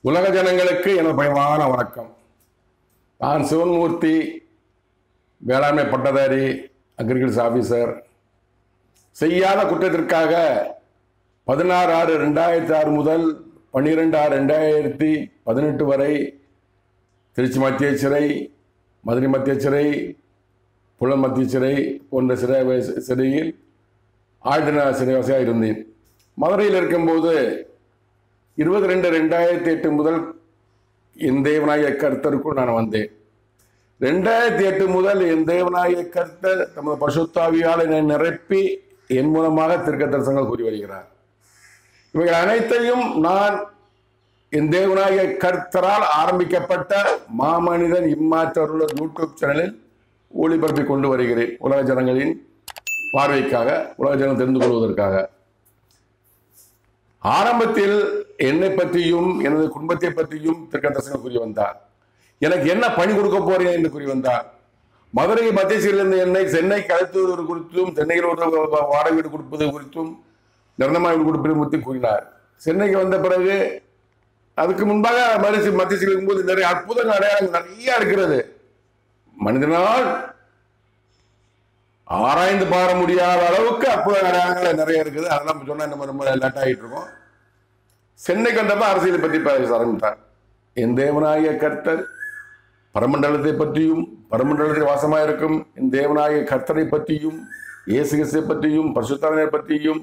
உலக ஜனங்களுக்கு எனது பணிவான வணக்கம். நான் சிவன்மூர்த்தி, வேளாண்மை பட்டதாரி, அக்ரிகல்ச்சர் ஆஃபீஸர். செய்யாத குற்றத்திற்காக 16/6/2006 முதல் 12/6/2018 வரை திருச்சி மத்திய சிறை, மதுரை மத்திய சிறை, புலம் மத்திய சிறை போன்ற சிறையில் ஆழ்தின சிறைவாசியாக இருந்தேன். மதுரையில் இருக்கும்போது 22/2008 முதல் என் தேவனாகிய கர்த்தருக்குள் நான் வந்தேன். 2008 முதல் என் தேவனாகிய கர்த்தர் தமது பரிசுத்தாவியால் என்னை நிரப்பி என் மூலமாக தீர்க்கதரிசனங்கள் கூறி வருகிறார். இவைகள் அனைத்தையும் நான் என் தேவனாகிய கர்த்தரால் ஆரம்பிக்கப்பட்ட மாமனிதன் இம்மாற்றருள்ள யூடியூப் சேனலில் ஒளிபரப்பி கொண்டு வருகிறேன். உலக ஜனங்களின் பார்வைக்காக, உலக ஜனங்கள் தெரிந்து கொள்வதற்காக. ஆரம்பத்தில் என்னை பற்றியும் எனது குடும்பத்தை பற்றியும் தீர்க்கதரிசனம் கூறி வந்தார். எனக்கு என்ன பணி கொடுக்க போறேன் என்று கூறி வந்தார். மதுரை மத்திய சிறையிலிருந்து என்னை சென்னைக்கு அழைத்துவது குறித்தும், சென்னையில் ஒரு வாடகை வீடு கொடுப்பது குறித்தும், நிரந்தரமாக வீடு கொடுப்பது குறித்தும் கூறினார். சென்னைக்கு வந்த பிறகு அதுக்கு முன்பாக மத்திய சிறையில் இருக்கும்போது நிறைய அற்புதங்கள், அடையாளங்கள் நிறைய இருக்கிறது. மனிதனால் ஆராய்ந்து பார முடியாத அளவுக்கு அற்புத அடையாளங்கள் நிறைய இருக்குது. அதெல்லாம் சொன்னா நம்ம ரொம்ப லேட் ஆகிட்டு இருக்கோம். சென்னைக்கு வந்தப்ப அரசியலை பற்றி பேச ஆரம்பித்தார். என் தேவனாகிய கர்த்தர் பரமண்டலத்தை பற்றியும், பரமண்டலத்தில் வாசமாக இருக்கும் என் தேவனாகிய கர்த்தரை பற்றியும், இயேசு கிறிஸ்துவை பற்றியும், பரிசுத்தாவியை பற்றியும்,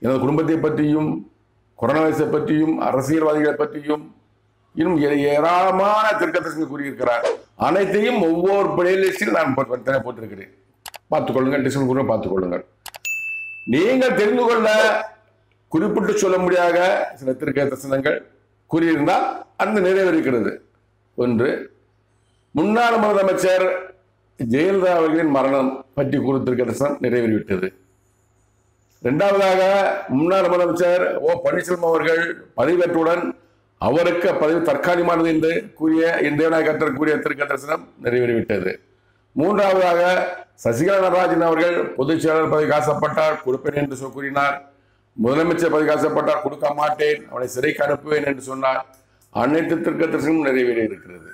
எனது குடும்பத்தை பற்றியும், கொரோனா வைரஸை பற்றியும், அரசியல்வாதிகளை பற்றியும் இன்னும் ஏராளமான தீர்க்கதரிசனம் கூறியிருக்கிறார். அனைத்தையும் ஒவ்வொரு பிளேலிஸ்டில் நான் போட்டிருக்கிறேன். பார்த்துக்கொள்ளுங்கள், டிஸ்கவுண்ட் கூட பார்த்துக்கொள்ளுங்கள். நீங்கள் தெரிந்து கொள்ள குறிப்பிட்டு சொல்ல முடியாத சில தீர்க்கதரிசனங்கள் கூறியிருந்தால் அந்த நிறைவேறுகிறது. ஒன்று, முன்னாள் முதலமைச்சர் ஜெயலலிதா அவர்களின் மரணம் பற்றி கூறும் தீர்க்கதரிசனம் நிறைவேறிவிட்டது. இரண்டாவதாக, முன்னாள் முதலமைச்சர் ஓ பன்னீர்செல்வம் அவர்கள் பதவியேற்றவுடன் அவருக்கு பதவி தற்காலிகமானது என்று கூறிய என் தேவனாகிய கர்த்தர் கூறிய தீர்க்கதரிசனம் நிறைவேறிவிட்டது. மூன்றாவதாக, சசிகலா நடராஜன் அவர்கள் பொதுச் செயலாளர் பதவி காசப்பட்டார், கொடுப்பேன் என்று கூறினார். முதலமைச்சர் பதவி காசப்பட்டார், கொடுக்க மாட்டேன், அவனை சிறைக்கு அனுப்புவேன் என்று சொன்னார். அனைத்து தீர்க்கதரிசனமும் நிறைவேறி இருக்கிறது.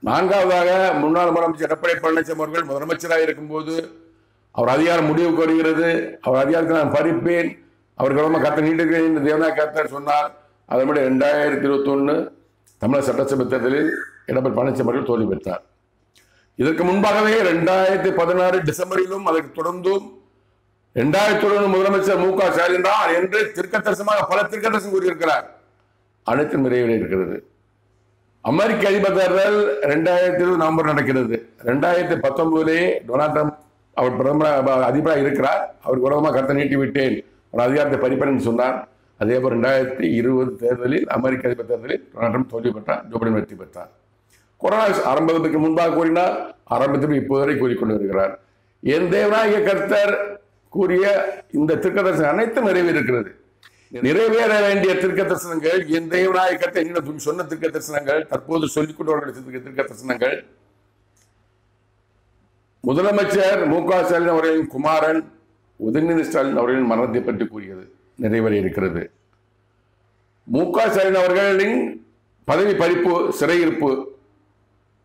நான்காவதாக, முன்னாள் முதலமைச்சர் எடப்பாடி பழனிசாமி அவர்கள் முதலமைச்சராக இருக்கும்போது அவர் அதிகாரம் முடிவுக்கு வருகிறது, அவர் அதிகாரத்தை நான் பறிப்பேன், அவர் கவர்மெண்ட் கருத்தை நீட்டுகிறேன் என்று தேவனாகிய கர்த்தர் சொன்னார். அதன்படி 2021 தமிழக சட்டசபை தேர்தலில் எடப்பாடி பழனிசாமி அவர்கள் தோல்வி பெற்றார். இதற்கு முன்பாகவே 2016 டிசம்பரிலும் அதற்கு தொடர்ந்தும் 2001 முதலமைச்சர் மு.க. ஸ்டாலின் தான் என்று தீர்க்கதரிசனமாக பல தீர்க்கதரிசனம் கூறியிருக்கிறார். அனைத்தும் நிறைவேறி இருக்கிறது. அமெரிக்க அதிபர் தேர்தல் 2020 நவம்பர் நடக்கிறது. 2019 டொனால்ட் ட்ரம்ப் அவர் பிரதமர் அதிபராக இருக்கிறார். அவருக்கு உலகமாக கருத்தை நீட்டி விட்டேன், அவர் அதிகாரத்தை பறிப்பேன் என்று சொன்னார். அதே போல் 2020 தேர்தலில், அமெரிக்க அதிபர் தேர்தலில் டொனால்ட் ட்ரம்ப் தோல்வி பெற்றார், ஜோ பைடன் வெற்றி பெற்றார். கொரோனா ஆரம்பத்துக்கு முன்பாக கூறினார், ஆரம்பத்தில் இப்போது வரை கூறிக்கொண்டு வருகிறார். என் தேவனாகிய கர்த்தர் கூறிய இந்த தீர்க்கதரிசனம் அனைத்தும் நிறைவேறிருக்கிறது. நிறைவேற வேண்டிய தீர்க்கதரிசனங்கள், என் தேவனாகிய கர்த்தர் என்னிடம் சொன்ன தீர்க்கதரிசனங்கள், தற்போது சொல்லிக் கொண்டு வரக்கூடிய தீர்க்கதரிசனங்கள், முதலமைச்சர் மு.க. ஸ்டாலின் அவர்களின் குமாரன் உதயநிதி ஸ்டாலின் அவர்களின் மரணத்தை பற்றி கூறியது நிறைவேறி இருக்கிறது. மு.க. ஸ்டாலின் அவர்களின் பதவி பறிப்பு, சிறையிருப்பு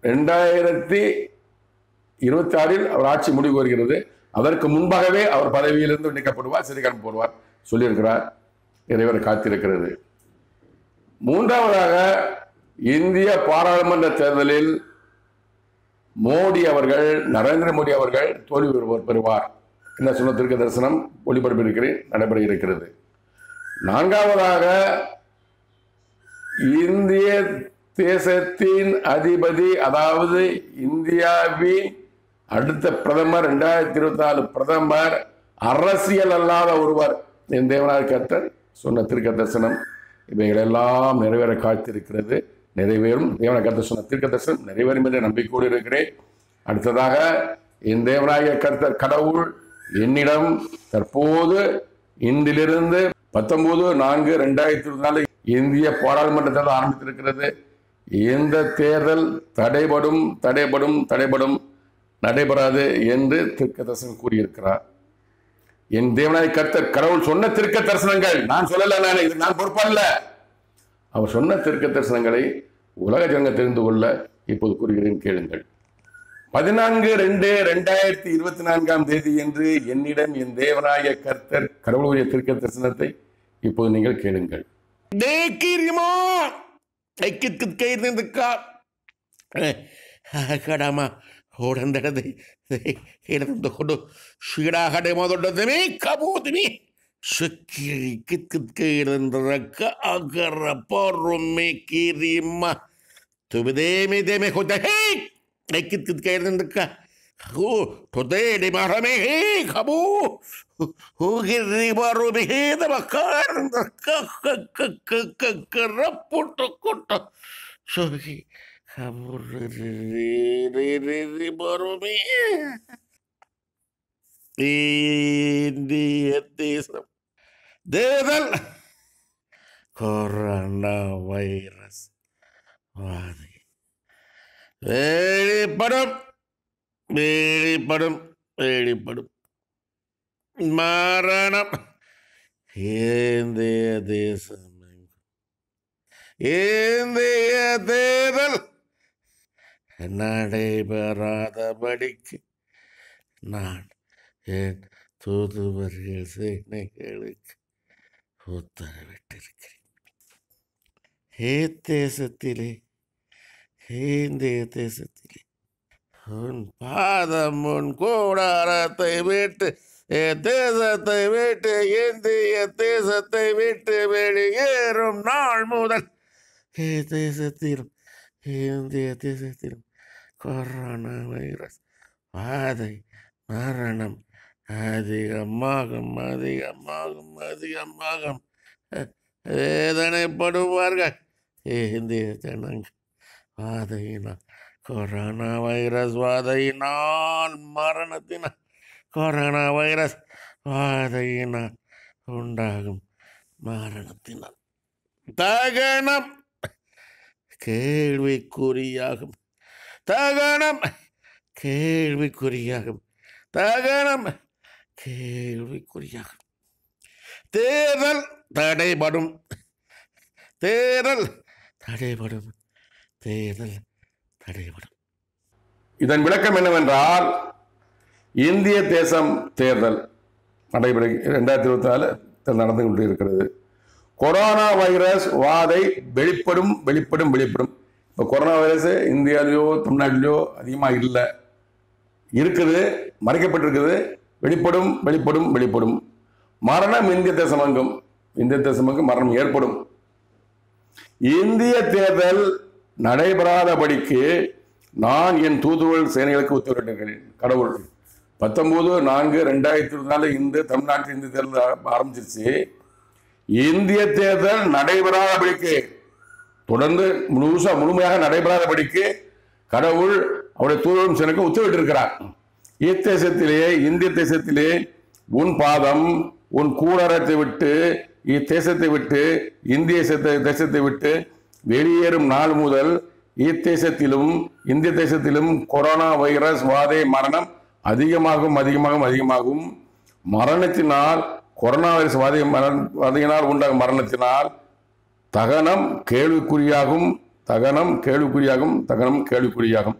2026 அவர் ஆட்சி முடிவு வருகிறது. அதற்கு முன்பாகவே அவர் பதவியிலிருந்து நீக்கப்படுவார், சிறைக்கு அனுப்பப்படுவார் சொல்லியிருக்கிறார். நிறைவேற காத்திருக்கிறது. மூன்றாவதாக, இந்திய பாராளுமன்ற தேர்தலில் மோடி அவர்கள், நரேந்திர மோடி அவர்கள் தோல்வி பெறுவார் என்ன சொன்ன தீர்க்கதரிசனம் ஒளிபரப்பியிருக்கிறேன், நடைபெற இருக்கிறது. நான்காவதாக, இந்திய தேசத்தின் அதிபதி, அதாவது இந்தியாவின் அடுத்த பிரதமர், 2024 பிரதமர் அரசியல் அல்லாத ஒருவர் என் தேவனாகிய கர்த்தர் சொன்ன தீர்க்கதரிசனம். இவைகள் எல்லாம் நிறைவேற காத்திருக்கிறது. நிறைவேறும். தேவனாகிய கர்த்தர் சொன்ன தீர்க்கதரிசனம் நிறைவேறும் என்ற நம்பிக்கையோடு இருக்கிறேன். அடுத்ததாக, என் தேவனாகிய கர்த்தர் கடவுள் என்னிடம் தற்போது இன்றிலிருந்து 19/4/2024 இந்திய பாராளுமன்ற தேர்தல் ஆரம்பித்திருக்கிறது. எந்த தேர்தல் தடைபடும் நடைபெறாது என்று தீர்க்கதரிசனம் கூறியிருக்கிறார். என் தேவனாகிய கர்த்தர் கடவுள் சொன்ன தீர்க்க தரிசனங்கள், நான் சொல்லல, நான் பொறுப்பல்ல. அவர் சொன்ன தீர்க்க தரிசனங்களை உலக ஜனங்கள் தெரிந்து கொள்ள இப்போது கூறுகிறேன், கேளுங்கள். 14/2/2024 என்று என்னிடம் என் தேவனாய கர்த்தர் கடவுளுடைய தீர்க்க தரிசனத்தை இப்போது நீங்கள் கேளுங்கள். தேர்தல் கொரோனா வைரஸ் வாதை வெளிப்படும் வெளிப்படும் வெளிப்படும் மரணம் இந்திய தேசம் இந்திய தேர்தல் நடைபெறாதபடிக்கு நான் என் தூதுவர்கள் சேனைகளுக்கு உத்தரவிட்டிருக்கிறேன். தேசத்திலே இந்திய தேசத்திலே உன் பாதம் உன் கூடாரத்தை விட்டு தேசத்தை விட்டு இந்திய தேசத்தை விட்டு வெளியேறும் நாள் முதல் தேசத்திலும் இந்திய தேசத்திலும் கொரோனா வைரஸ் வாதை மரணம் அதிகமாகும் அதிகமாகும் அதிகமாகும் வேதனைப்படுவார்கள் இந்திய ஜனங்கள் வாதையினால், கொரோனா வைரஸ் வாதையினால், மரணத்தினால், கொரோனா வைரஸ் வாதையினால் உண்டாகும் மரணத்தினால் தகனம் கேள்விக்குறியாகும், தகனம் கேள்விக்குறியாகும், தகனம் கேள்விக்குறியாகும். தேர்தல் தடைபடும், தேர்தல் தடைபடும், தேர்தல் தடைபடும். இதன் விளக்கம் என்னவென்றால், இந்திய தேசம் தேர்தல் நடைபெற 2024 நடந்து கொண்டு இருக்கிறது. கொரோனா வைரஸ் வாதை வெளிப்படும் வெளிப்படும் வெளிப்படும். இப்போ கொரோனா வைரஸ் இந்தியாவிலையோ தமிழ்நாட்டிலையோ அதிகமாக இல்லை, இருக்குது, மறைக்கப்பட்டிருக்குது. வெளிப்படும் வெளிப்படும் வெளிப்படும். மரணம் இந்திய தேசமங்கும், இந்திய தேசமங்கும் மரணம் ஏற்படும். இந்திய தேர்தல் நடைபெறாதபடிக்கு நான் என் தூதுவல் சேனைகளுக்கு உத்தரவிட்டிருக்கிறேன். கடவுள் 19/4/2024 இந்த தமிழ்நாட்டில் இந்திய தேர்தல் ஆரம்பிச்சிருச்சு. இந்திய தேர்தல் நடைபெறாதபடிக்கு, தொடர்ந்து முழுமையாக நடைபெறாதபடிக்கு கடவுள் அவருடைய தூதுவல் சேனைக்கு உத்தரவிட்டிருக்கிறார். இத்தேசத்திலே, இந்திய தேசத்திலே உன் பாதம் உன் கூடாரத்தை விட்டு, இத்தேசத்தை விட்டு, இந்திய தேசத்தை விட்டு வெளியேறும் நாள் முதல் இத்தேசத்திலும் இந்திய தேசத்திலும் கொரோனா வைரஸ் வாதை மரணம் அதிகமாகும் அதிகமாகும் அதிகமாகும். மரணத்தினால், கொரோனா வைரஸ் வாதையினால் உண்டாகும் மரணத்தினால் தகனம் கேள்விக்குறியாகும், தகனம் கேள்விக்குறியாகும், தகனம் கேள்விக்குறியாகும்.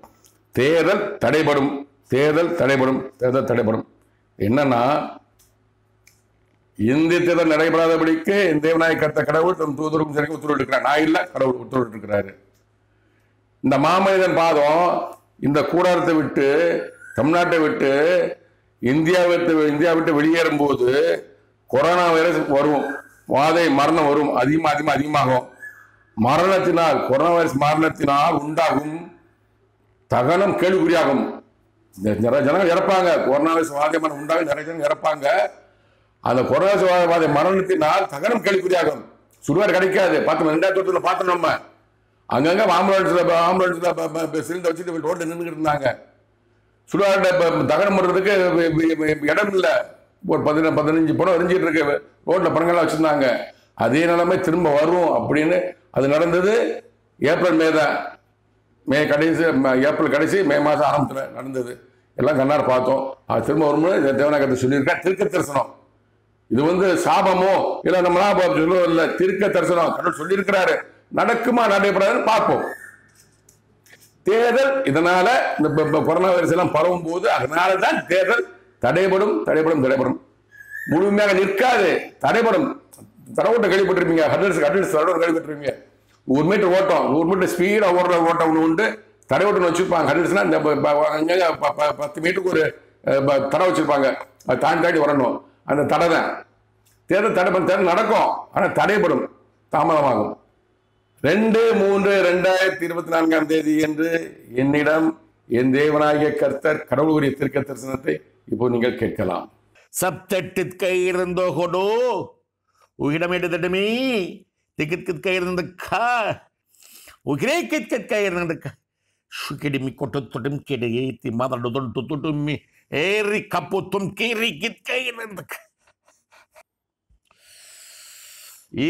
தேர்தல் தடைபடும், தேர்தல் தடைபடும், தேர்தல் தடைபடும். என்னன்னா, இந்திய தேர்தல் நடைபெறாதபடிக்கு தேவநாயக கர்த்த கடவுள் தம் தூதருக்கும் சரிக்கும் உத்தரவிட்டிருக்கிறார். நான் இல்லை, கடவுள் உத்தரவிட்டிருக்கிறாரு. இந்த மாமனிதன் பாதம் இந்த கூடாரத்தை விட்டு, தமிழ்நாட்டை விட்டு, இந்தியா விட்டு வெளியேறும் போது கொரோனா வைரஸ் வரும், வாதை மரணம் வரும், அதிகமாகும். மரணத்தினால், கொரோனா வைரஸ் மரணத்தினால் உண்டாகும் தகனம் கேள்விக்குறியாகும். நிறைய ஜனங்கள் இறப்பாங்க. கொரோனா வைரஸ் வாதை மரணம் உண்டாகும், நிறைய ஜனங்கள் இறப்பாங்க. அந்த கொரோனா வாதை மரணத்தினால் தகனம் கேள்விக்குறியாகும். சுடுகாடு கிடைக்காது. பார்த்தோம், 2000 பார்த்தோம். நம்ம அங்கங்க ஆம்புலன்ஸ்ல சிலிண்டர் வச்சுட்டு ரோட்ல நின்றுட்டு இருந்தாங்க. சுடுகாட்டை தகனம் பண்றதுக்கு இடம் இல்லை. ஒரு 15 படம் எரிஞ்சிட்டு இருக்கு, ரோட்ல படங்கள்லாம் வச்சிருந்தாங்க. அதே நிலைமை திரும்ப வரும் அப்படின்னு அது நடந்தது. ஏப்ரல் மே தான், ஏப்ரல் கடைசி, மே மாதம் ஆரம்பத்தில் நடந்தது. எல்லாம் கண்ணார பார்த்தோம். அது திரும்ப வரும்போது தேவநாயகத்தை சொல்லியிருக்கா, திருக்க தரிசனம். இது சாபமோ இல்லை நம்மளா சொல்லுவோம் இல்லை, திருக்க தரிசனம். கடவுள் சொல்லியிருக்கிறாரு, நடக்குமா நடைபெறாதுன்னு பார்ப்போம். தேர்தல் இதனால இந்த கொரோனா வைரஸ் எல்லாம் பரவும் போது அதனாலதான் தேர்தல் தடைபடும். முழுமையாக நிற்காது, தடைபடும். தடவோட்டம் கேள்விப்பட்டிருப்பீங்க, ஹண்ட்ரட்ஸ் தடவோட்டம் கேள்விப்பட்டிருப்பீங்க. 1 மீட்டர் ஓட்டம், 100 மீட்டர் ஸ்பீடா ஓடுற ஓட்டம் ஒன்று உண்டு. தடைவோட்டம் வச்சிருப்பாங்க. ஹண்ட்ரட்ஸ்னா இந்த 10 மீட்டருக்கு ஒரு தடை வச்சிருப்பாங்க. அது தாண்டி வரணும். அந்த தடை தான் தேர்தல் நடக்கும். ஆனால் தடைபடும், தாமதமாகும். 2/3/2024 என்று என்னிடம் என் தேவனாகிய கர்த்தர் கடவுளுடைய தீர்க்க தரிசனத்தை இப்போ நீங்கள் கேட்கலாம். சப்தட்டிற்கையிருந்தோ கொடோ உயிடமிடுதடுமே திகிற்கையிருந்தக்கா உகிரேக்கிற்கையிருந்தக்கா சுகிடிமி கொட்டுத்துடும் கிடையேத்தி மதடுதும் துட்டுடும்மி ஏறி கப்புத்தும் கீரிக்கிற்கையிருந்தக்கா.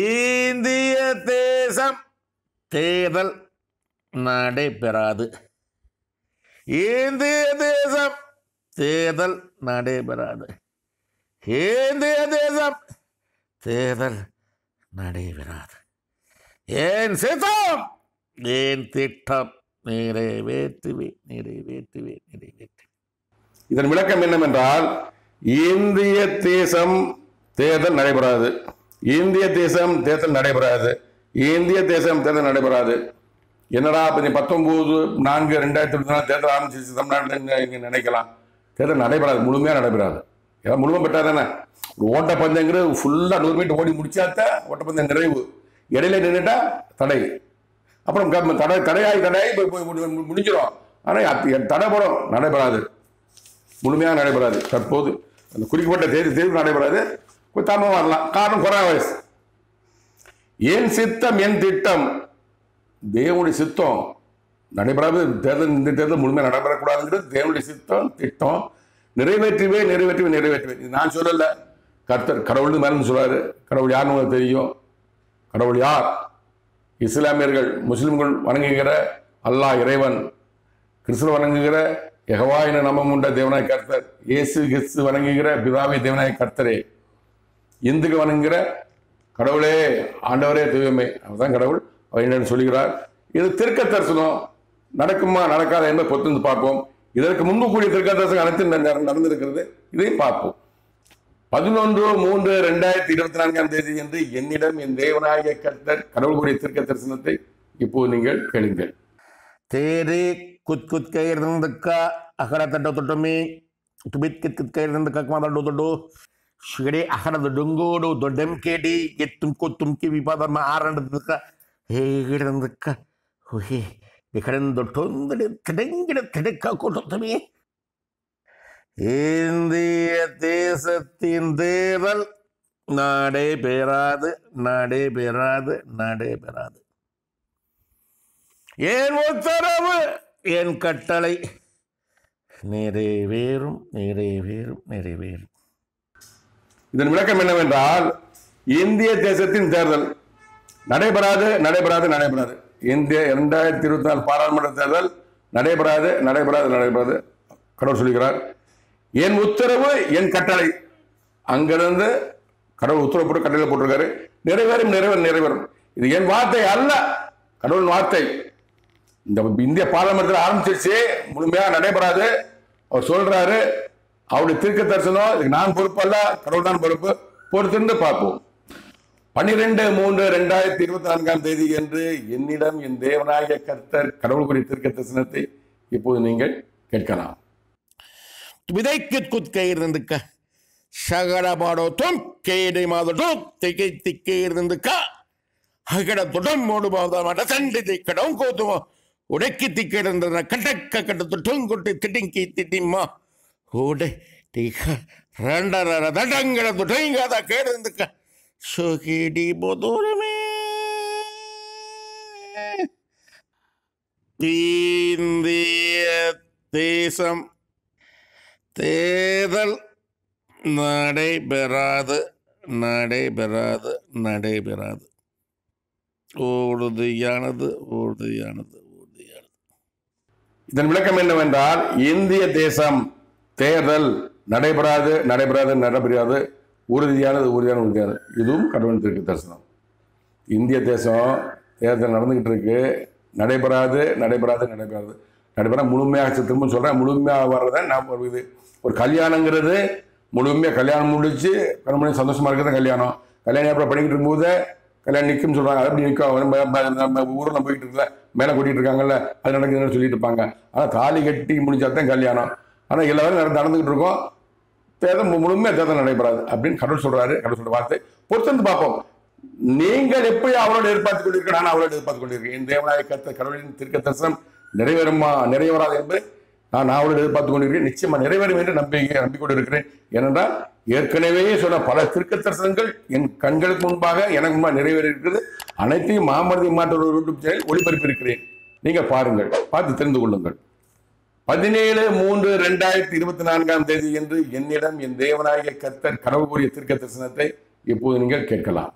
இந்திய தேசம் தேர்தல் நடைபெறாது. இந்திய தேசம் தேர்தல் நடைபெறாது. இந்திய தேசம் தேர்தல் நடைபெறாது. ஏன் சித்தம் ஏன் திட்டம் நிறைவேற்றுவேன். இதன் விளக்கம் என்னவென்றால், இந்திய தேசம் தேர்தல் நடைபெறாது. இந்திய தேசம் தேர்தல் நடைபெறாது. இந்திய தேசம் தேர்தல் நடைபெறாது. என்னடா 19/4/2024 தேர்தல் ஆரம்பிச்சிருச்சு தமிழ்நாட்டில் நினைக்கலாம். தேர்தல் நடைபெறாது, முழுமையாக நடைபெறாது. ஏதாவது முழுமை பெற்றால் தானே. ஒரு ஓட்டப்பந்தயங்கிறது ஃபுல்லாக 100 மீட்டர் ஓடி முடிச்சாத்தான் ஓட்டப்பந்தயம் நிறைவு. இடையில நின்றுட்டா தடை. அப்புறம் தடையாகி முடிஞ்சிடும். ஆனால் தடைபடும், நடைபெறாது, முழுமையாக நடைபெறாது. தற்போது அந்த குறிக்கப்பட்ட தேர்வு நடைபெறாது. தாமதம் வரலாம். காரணம் கொரோனா வைரஸ். என் சித்தம் என் திட்டம், தேவனுடைய சித்தம் நடைபெறாது. தேர்தல் இந்த தேர்தல் முழுமையாக நடைபெறக்கூடாதுங்கிறது தேவனுடைய சித்தம் திட்டம். நிறைவேற்றுவேன். இது நான் சொல்லல, கர்த்தர் கடவுள் மேலும் சொல்றாரு. கடவுள் யாருன்னு உங்களுக்கு தெரியும். கடவுள் யார்? இஸ்லாமியர்கள் முஸ்லிம்கள் வணங்குகிற அல்லாஹ் இறைவன், கிறிஸ்துவ வணங்குகிற யெகோவா என நாமம் உண்ட தேவனாய் கர்த்தர், இயேசு கிறிஸ்து வணங்குகிற பிதாவை தேவனாய் கர்த்தரே, இந்துக்கு வணங்குகிற கடவுளே, ஆண்டவரே, தெய்வமே, அவர்தான் கடவுள். அவர் என்னன்னு சொல்லுகிறார். இது தீர்க்க தரிசனம் நடக்குமா நடக்காத என்பதை பொறுத்து பார்ப்போம். இதற்கு முன்பு கூடிய தீர்க்க தரிசனம் அனைத்து நடந்திருக்கிறது. இதையும் பார்ப்போம். 11/3/2024 என்று என்னிடம் என் தேவனாகிய கர்த்தர் கடவுள் கூடிய தீர்க்க தரிசனத்தை இப்போது நீங்கள் கேளுங்கள். தேரே குத்குத்கையிருந்தக்கா அகர தட்ட தொட்டமே துபித்கித்கையிருந்தக்கா மாதடு ಶಿಗಡೆ ಅಹನದ ಡೊಂಗೋಡು ದೊಡ್ಡಂ ಕೇಡಿ ಎತ್ತುಂ ಕೊತ್ತುಂ ಕಿವಿ ಪಾದರ್ಮ ಆರಂಡದಕ್ಕ ಹೇಗಿಡಂದಕ್ಕ ಹುಹಿ ಬಿಕಡಂದೊಟ್ಟೊಂದಡೆ ತಡೆಂಗಿಡ ತಡೆಕ್ಕ ಕೊಟ್ಟೊತ್ತಮೆ. இந்திய தேசத்தின் தேர்தல் நடைபெறாது. என் உத்தரவு என் கட்டளை நிறைவேறும். இதன் விளக்கம் என்னவென்றால், இந்திய தேசத்தின் தேர்தல் நடைபெறாது. இந்திய 2024 பாராளுமன்ற தேர்தல் நடைபெறாது. கடவுள் சொல்லுகிறார். என் உத்தரவு என் கட்டளை. அங்கிருந்து கடவுள் உத்தரவு போட்டு கட்டளை போட்டிருக்காரு. நிறைவேறும். இது என் வார்த்தை அல்ல, கடவுள் வார்த்தை. இந்த இந்திய பாராளுமன்றத்தில் ஆரம்பிச்சிருச்சு, முழுமையாக நடைபெறாது. அவர் சொல்றாரு. அவருடைய தீர்க்க தரிசனம். இதுக்கு நான் பொறுப்பு அல்ல, கடவுள் தான் பொறுப்பு. பொறுத்திருந்து பார்ப்போம். 12/3/2024 என்று என்னிடம் என் தேவனாகிய கர்த்தர் கடவுள் கூறிய தீர்க்க தரிசனத்தை இப்போது நீங்கள் கேட்கலாம். விதைக்குத்கையிருந்துக்க சகடபாடோத்தும் கேடை மாதட்டும் திக்கையிருந்துக்க அகட தொடம் மூடு மாத சண்டை திக்கடம் கோத்துமோ உடைக்கி திக்கிருந்த கட்டக்க கட்டத்துட்டும் கொட்டு திட்டிங்கி திட்டிம்மா ஓடை திக ரெண்டர தடங்கட துடைங்காத கேடுந்துக்க சோகிடி போதோரமே. இந்திய தேசம் தேர்தல் நடைபெறாது. உறுதியானது. இதன் விளக்கம் என்னவென்றால், இந்திய தேசம் தேர்தல் நடைபெறாது. உறுதியானது. இதுவும் கடவுள் தீர்க்க தரிசனம். இந்திய தேசம் தேர்தல் நடந்துகிட்டு இருக்கு. நடைபெறாது முழுமையாக திரும்ப சொல்றேன். முழுமையாக வர்றத நான் இது ஒரு கல்யாணங்கிறது முழுமையாக கல்யாணம் முடிச்சு கல்யாணம் சந்தோஷமா இருக்கிறது கல்யாணம். கல்யாணம் அப்புறம் பண்ணிக்கிட்டு இருக்கும்போது கல்யாணம் நிற்கும்னு சொல்றாங்க. அது அப்படி நிற்கும். நம்ம ஊரில் போயிட்டு இருக்குல்ல, மேலே கூட்டிட்டு இருக்காங்கல்ல, அது நடக்குதுன்னு சொல்லிட்டு இருப்பாங்க. ஆனால் தாலி கட்டி முடிச்சாதான் கல்யாணம். ஆனால் எல்லாரும் நடந்துகிட்டு இருக்கோம். தேர்தல் முழுமையாக தேர்தல் நடைபெறாது அப்படின்னு கடவுள் சொல்றாரு. கடவுள் சொல்ற வார்த்தை பொறுத்து பார்ப்போம். நீங்கள் எப்படி அவரோட எதிர்பார்த்து கொண்டிருக்க, நான் அவரோட எதிர்பார்த்து கொண்டிருக்கேன். என் தேவனாய கர்த்தர் கடவுளின் தீர்க்க தரிசனம் நிறைவேறுமா நிறைவேறாது என்பதை நான் அவரோட எதிர்பார்த்து கொண்டிருக்கிறேன். நிச்சயமா நிறைவேறும் என்று நம்பிக்கொண்டு இருக்கிறேன். ஏனென்றால் ஏற்கனவே சொன்ன பல தீர்க்க தரிசனங்கள் என் கண்களுக்கு முன்பாக எனக்கு முன்பாக நிறைவேறி இருக்கிறது. அனைத்தையும் மாமருதி மாற்ற யூடியூப் சேனல் ஒளிபரப்பி இருக்கிறேன். நீங்கள் பாருங்கள், பார்த்து தெரிந்து கொள்ளுங்கள். 17/3/2024 என்று என்னிடம் என் தேவனாகிய கர்த்தர் கடவுள் கூறிய தீர்க்க தரிசனத்தை இப்போது நீங்கள் கேட்கலாம்.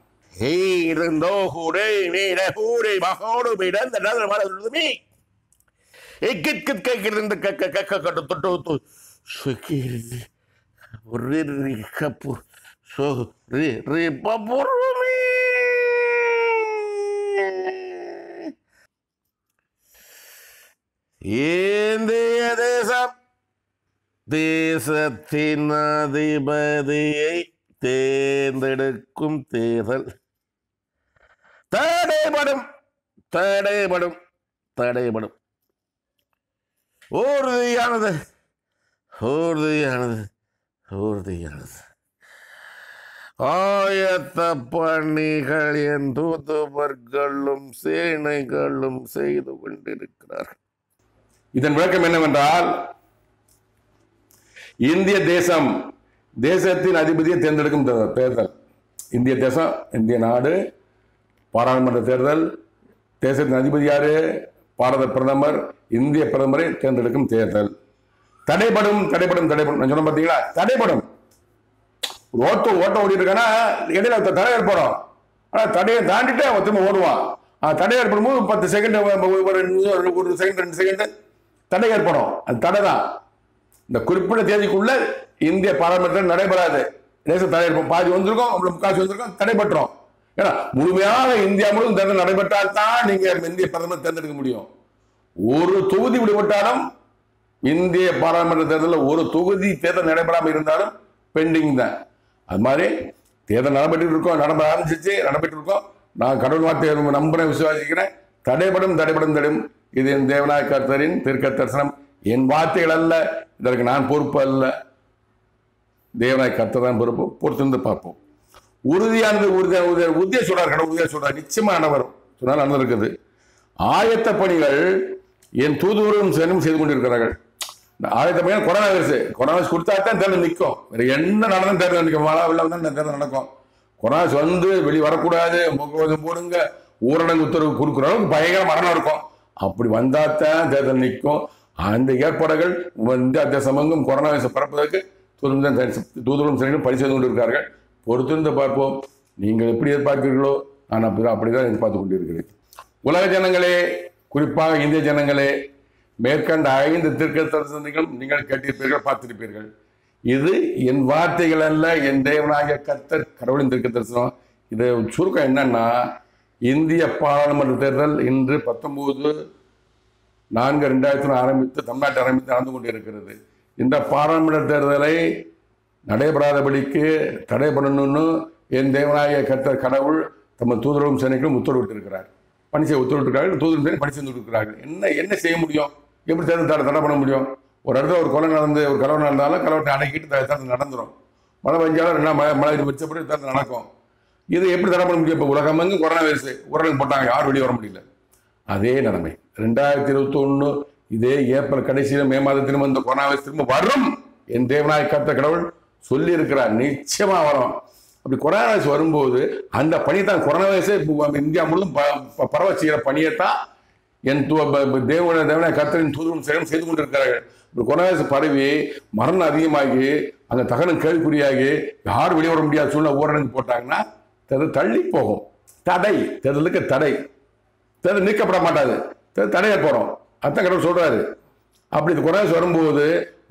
இந்திய தேசம் தேசத்தின் அதிபதியை தேர்ந்தெடுக்கும் தேர்தல் தடைபடும் தடைபடும் தடைபடும். உறுதியானது உறுதியானது உறுதியானது. ஆயத்த பணிகள் என் தூதுவர்களும் சேனைகளும் செய்து கொண்டிருக்கிறார்கள். இதன் விளக்கம் என்னவென்றால், இந்திய தேசத்தின் அதிபதியை தேர்ந்தெடுக்கும் தேர்தல். இந்திய தேசம், இந்திய நாடு, பாராளுமன்ற தேர்தல். தேசத்தின் அதிபதி யாரு? பாரத பிரதமர். இந்திய பிரதமரை தேர்ந்தெடுக்கும் தேர்தல். தடைபடும் தடைபடும் தடைபடும். நான் சொன்ன பார்த்தீங்களா, தடைபடும். ஓட்ட ஓடி இருக்கானா இடையில தடை ஏற்படும். ஆனா தடையை தாண்டிட்டு அவன் திரும்ப ஓடுவான். தடை ஏற்படும் போது 10 செகண்ட், ஒரு செகண்ட் 2 செகண்ட் தடை ஏற்படும். அது தடை தான். இந்த குறிப்பிட்ட தேதிக்குள்ள இந்திய பாராளுமன்றம் நடைபெறாது. தேசம் தடை ஏற்படும். பாதி வந்திருக்கும், முக்காசி வந்திருக்கும், தடைபட்டுரும். ஏன்னா முழுமையாக இந்தியா முழுவதும் தேர்தல் நடைபெற்றால் தான் நீங்க இந்திய பிரதமர் தேர்ந்தெடுக்க முடியும். ஒரு தொகுதி விடுபட்டாலும் இந்திய பாராளுமன்ற தேர்தலில் ஒரு தொகுதி தேர்தல் நடைபெறாமல் இருந்தாலும் பெண்டிங் தான். அது மாதிரி தேர்தல் நடைபெற்று இருக்கோம், நடைபெற்று இருக்கோம். நான் கடவுள் வார்த்தையை நம்புறேன், விசுவாசிக்கிறேன். தடைபடும் தடைபடும் தடையும். இது என் தேவனாய கர்த்தரின் தீர்க்க தரிசனம். என் வார்த்தைகள் அல்ல, இதற்கு நான் பொறுப்பு அல்ல. தேவனாய கர்த்தர் தான் பொறுப்பு. பொறுத்திருந்து பார்ப்போம். உறுதியானது உறுதியா சொல்றார் கடவுள். உறுதியா சொல்றார். நிச்சயமா நடவரும் சொன்னால் நடந்திருக்குது. ஆயத்த பணிகள் என் தூதுவரும் செய்து கொண்டிருக்கிறார்கள். ஆயத்த பணிகள் கொரோனா வைரஸ் கொடுத்தா தான் தேர்தல் நிற்கும். வேற என்ன நடந்தாலும் தேர்தல் நிற்கும். மழை வெள்ளம் தான் தேர்தல் நடக்கும். கொரோனா வந்து வெளியே வரக்கூடாது, முகவசம் போடுங்க, ஊரடங்கு உத்தரவு கொடுக்குற அளவுக்கு பயங்கர மரணம் இருக்கும். அப்படி வந்தாத்தான் தேர்தல் நிற்கும். அந்த ஏற்பாடுகள் இந்திய தேசமெங்கும் கொரோனா வைரஸ் பரப்புவதற்கு தூதுவரும் சரிகளும் பணி செய்து கொண்டிருக்கிறார்கள். பொறுத்திருந்து பார்ப்போம். நீங்கள் எப்படி எதிர்பார்க்கிறீர்களோ நான் அப்படிதான் எதிர்பார்த்து கொண்டிருக்கிறேன். உலக ஜனங்களே, குறிப்பாக இந்திய ஜனங்களே, மேற்கண்ட 5 தீர்க்க தரிசனங்களும் நீங்கள் கேட்டிருப்பீர்கள், பார்த்திருப்பீர்கள். இது என் வார்த்தைகள் அல்ல, என் தேவனாகிய கர்த்தர் கடவுளின் தீர்க்க தரிசனம். இது சுருக்கம் என்னன்னா, இந்திய பாராளுமன்ற தேர்தல் இன்று 19/4/2000 ஆரம்பித்து தமிழ்நாட்டில் ஆரம்பித்து நடந்து கொண்டிருக்கிறது. இந்த பாராளுமன்ற தேர்தலை நடைபெறாதபடிக்கு தடை பண்ணணும்னு என் தேவனாகிய கர்த்தர் கடவுள் தமது தூதரவும் சேனைகளும் உத்தரவிட்டிருக்கிறார். பணி செய்ய உத்தரவிட்டிருக்கிறார்கள். தூதரும் சேனை பணி செய்து இருக்கிறார்கள். என்ன செய்ய முடியும்? எப்படி தேர்தல் தடை பண்ண முடியும்? ஒரு இடத்துல ஒரு கொலை நடந்து, ஒரு கலவரம் நடந்தாலும் கலவரத்தை அடக்கிட்டு தேர்தல் நடந்துடும். மழை பெஞ்சாலும் 2 நாள் மழை வச்சப்படி தேர்தல் நடக்கும். இது எப்படி தடை பண்ண முடியும்? இப்போ உலகமெங்கும் கொரோனா வைரஸ் ஊரடங்கு போட்டாங்க, யாரும் வெளியே வர முடியல. அதே நிலைமை 2021 இதே ஏப்ரல் கடைசியிலும் மே மாதத்திலும் இந்த கொரோனா வைரஸ் திரும்ப வரும் என் தேவனாய கர்த்தர் கடவுள் சொல்லி இருக்கிறார். நிச்சயமா வரும். அப்படி கொரோனா வைரஸ் வரும்போது அந்த பணி தான் கொரோனா வைரஸை இந்தியா முழுவதும் பரவ செய்கிற பணியைத்தான் என் தேவனாய கர்த்தரின் தூதுவரும் சேனைகளும் செய்து கொண்டிருக்கிறார்கள். கொரோனா வைரஸ் பரவி மரணம் அதிகமாகி அங்கே தகனம் கேள்விக்குறியாகி யாரும் வெளியே வர முடியாத சூழ்நிலை ஊரடங்கு போட்டாங்கன்னா தேர்தல் தள்ளி போகும். தடை, தேர்தலுக்கு தடை. தேர்தல் நீக்கப்பட மாட்டாது, தடை ஏற்படும். அதான் கடவுள் சொல்றாரு. அப்படி இந்த கொரோனா வரும்போது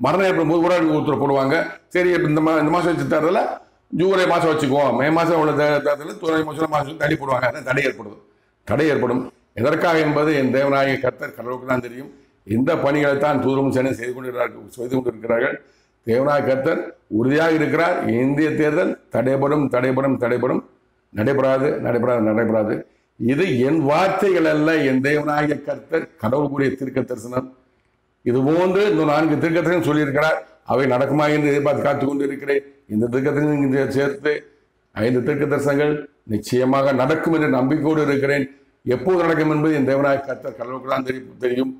மரணம் ஏற்படும் போது ஊரடங்கு உத்தரவு போடுவாங்க. சரி, இந்த மாதம் வச்சு தேர்தலில் ஜூலை மாதம் வச்சுக்குவோம், மே மாதம் உள்ள தேர்தலில் ஜூலை மாதம் தள்ளி போடுவாங்க. அதான் தடை ஏற்படுது. தடை ஏற்படும். எதற்காக என்பது என் தேவனாகிய கர்த்தர் கடவுளுக்கு தான் தெரியும். இந்த பணிகளை தான் தூதரும் சேனை செய்து கொண்டிருக்கிறார்கள். தேவனாகிய கர்த்தர் உறுதியாக இருக்கிறார். இந்திய தேர்தல் தடைபடும், நடைபெறாது. இது என் வார்த்தைகள் அல்ல, என் தேவனாகிய கர்த்தர் கடவுளுக்குரிய தீர்க்க தரிசனம். இது போன்று இந்த 4 தீர்க்க தரிசனம் சொல்லியிருக்கிறார். அவை நடக்குமா என்று எதிர்பார்த்து காத்துக் கொண்டு இருக்கிறேன். இந்த தீர்க்க தரிசனம் சேர்த்து 5 தீர்க்க தரிசனங்கள் நிச்சயமாக நடக்கும் என்று நம்பிக்கையோடு இருக்கிறேன். எப்போது நடக்கும் என்பது என் தேவனாகிய கர்த்தர் கடவுளுக்கு தான் தெரியும்.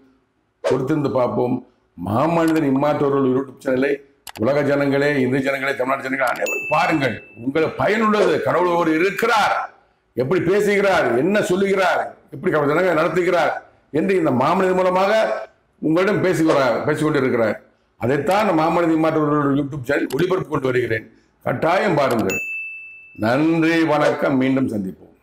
பொறுத்திருந்து பார்ப்போம். மாமனிதன் இம்மாற்றோர்கள் யூடியூப் சேனலை உலக ஜனங்களே, இந்து ஜனங்களே, தமிழ்நாடு ஜனங்களே அனைவரும் பாருங்கள். உங்களுக்கு பயனுள்ளது. கடவுளோடு இருக்கிறார், எப்படி பேசுகிறார், என்ன சொல்லுகிறார், எப்படி ஜனங்களை நடத்துகிறார் என்று இந்த மாமனிதன் மூலமாக உங்களிடம் பேசிக்கொண்டு இருக்கிறார். அதைத்தான் மாமனிதன் இம்மாற்றோர்கள் யூடியூப் சேனல் ஒளிபரப்பு கொண்டு வருகிறேன். கட்டாயம் பாருங்கள். நன்றி, வணக்கம். மீண்டும் சந்திப்போம்.